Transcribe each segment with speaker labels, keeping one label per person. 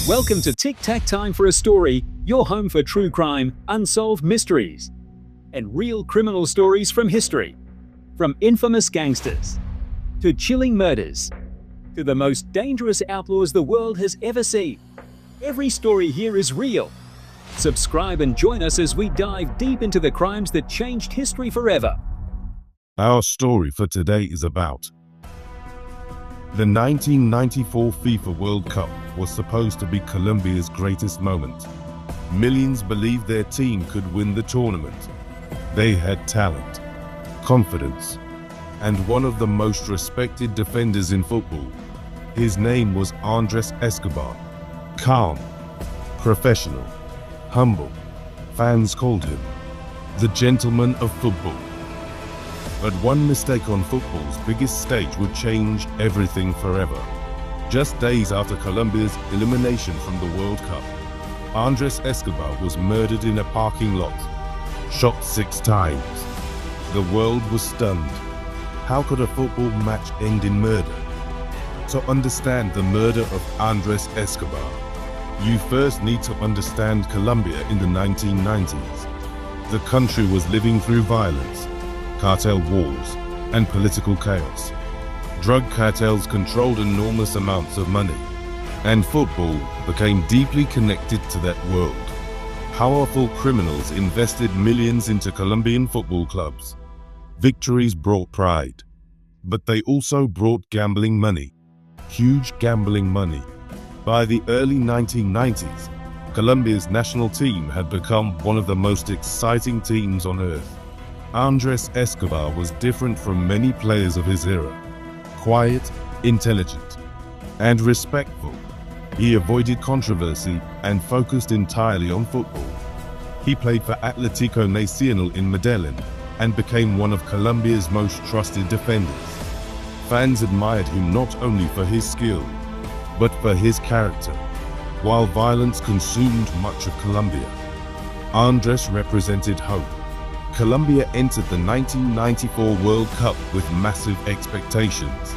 Speaker 1: Welcome to Tic-Tac Time for a Story, your home for true crime, unsolved mysteries, and real criminal stories from history. From infamous gangsters, to chilling murders, to the most dangerous outlaws the world has ever seen. Every story here is real. Subscribe and join us as we dive deep into the crimes that changed history forever.
Speaker 2: Our story for today is about the 1994 FIFA World Cup was supposed to be Colombia's greatest moment. Millions believed their team could win the tournament. They had talent, confidence, and one of the most respected defenders in football. His name was Andrés Escobar. Calm, professional, humble. Fans called him the gentleman of football. But one mistake on football's biggest stage would change everything forever. Just days after Colombia's elimination from the World Cup, Andrés Escobar was murdered in a parking lot, shot 6 times. The world was stunned. How could a football match end in murder? To understand the murder of Andrés Escobar, you first need to understand Colombia in the 1990s. The country was living through violence, cartel wars, and political chaos. Drug cartels controlled enormous amounts of money, and football became deeply connected to that world. Powerful criminals invested millions into Colombian football clubs. Victories brought pride, but they also brought gambling money, huge gambling money. By the early 1990s, Colombia's national team had become one of the most exciting teams on earth. Andrés Escobar was different from many players of his era. Quiet, intelligent, and respectful. He avoided controversy and focused entirely on football. He played for Atlético Nacional in Medellín and became one of Colombia's most trusted defenders. Fans admired him not only for his skill, but for his character. While violence consumed much of Colombia, Andrés represented hope. Colombia entered the 1994 World Cup with massive expectations.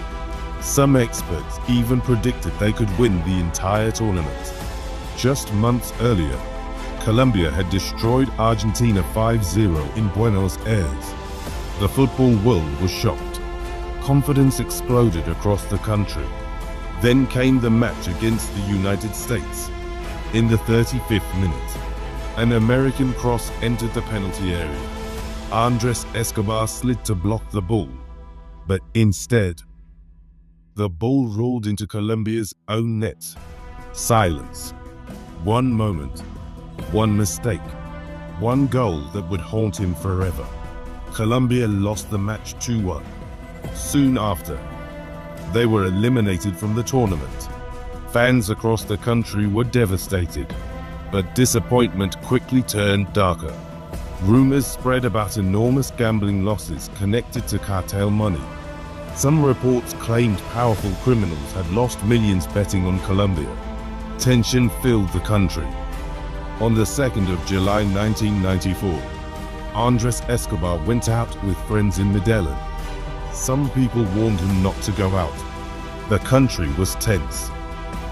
Speaker 2: Some experts even predicted they could win the entire tournament. Just months earlier, Colombia had destroyed Argentina 5-0 in Buenos Aires. The football world was shocked. Confidence exploded across the country. Then came the match against the United States. In the 35th minute, an American cross entered the penalty area. Andrés Escobar slid to block the ball, but instead, the ball rolled into Colombia's own net. Silence. One moment, one mistake, one goal that would haunt him forever. Colombia lost the match 2-1. Soon after, they were eliminated from the tournament. Fans across the country were devastated, but disappointment quickly turned darker. Rumors spread about enormous gambling losses connected to cartel money. Some reports claimed powerful criminals had lost millions betting on Colombia. Tension filled the country. On the 2nd of July 1994, Andrés Escobar went out with friends in Medellín. Some people warned him not to go out. The country was tense.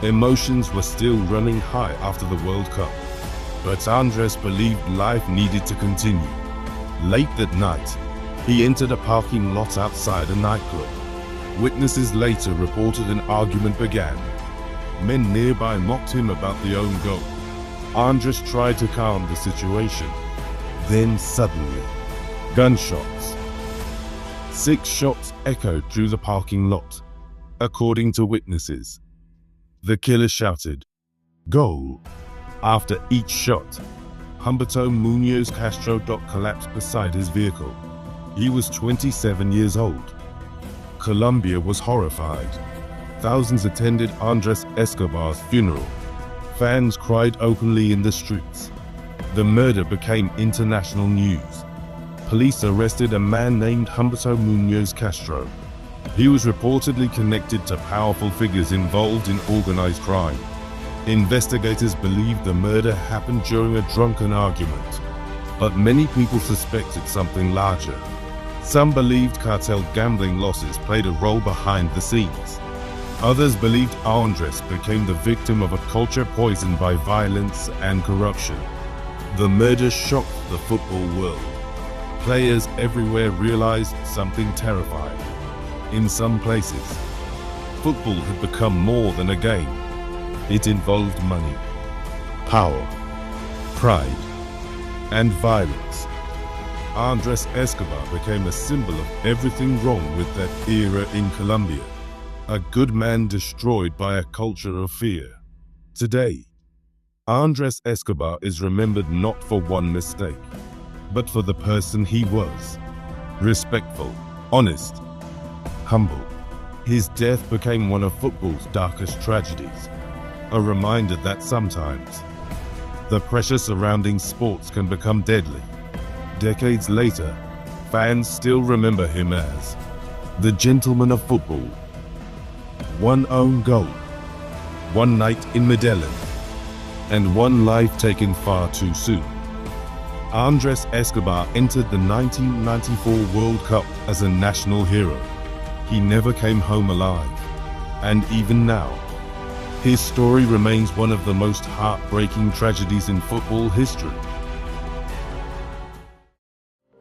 Speaker 2: Emotions were still running high after the World Cup. But Andrés believed life needed to continue. Late that night, he entered a parking lot outside a nightclub. Witnesses later reported an argument began. Men nearby mocked him about the own goal. Andrés tried to calm the situation. Then suddenly, gunshots. 6 shots echoed through the parking lot. According to witnesses, the killer shouted, "Goal!" After each shot, Humberto Munoz Castro collapsed beside his vehicle. He was 27 years old. Colombia was horrified. Thousands attended Andrés Escobar's funeral. Fans cried openly in the streets. The murder became international news. Police arrested a man named Humberto Munoz Castro. He was reportedly connected to powerful figures involved in organized crime. Investigators believed the murder happened during a drunken argument, but many people suspected something larger. Some believed cartel gambling losses played a role behind the scenes. Others believed Andrés became the victim of a culture poisoned by violence and corruption. The murder shocked the football world. Players everywhere realized something terrifying. In some places, football had become more than a game. It involved money, power, pride, and violence. Andrés Escobar became a symbol of everything wrong with that era in Colombia. A good man destroyed by a culture of fear. Today, Andrés Escobar is remembered not for one mistake, but for the person he was. Respectful, honest, humble. His death became one of football's darkest tragedies. A reminder that sometimes, the pressure surrounding sports can become deadly. Decades later, fans still remember him as the gentleman of football. One own goal, one night in Medellín, and one life taken far too soon. Andrés Escobar entered the 1994 World Cup as a national hero. He never came home alive, and even now, his story remains one of the most heartbreaking tragedies in football history.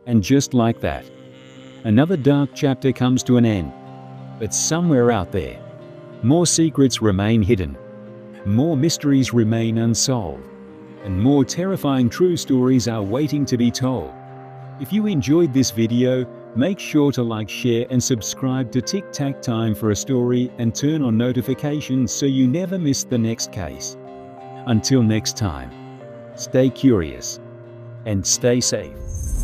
Speaker 1: And just like that, another dark chapter comes to an end. But somewhere out there, more secrets remain hidden, more mysteries remain unsolved, and more terrifying true stories are waiting to be told. If you enjoyed this video, make sure to like, share, and subscribe to Tic Tac Time for a Story and turn on notifications so you never miss the next case. Until next time, stay curious and stay safe.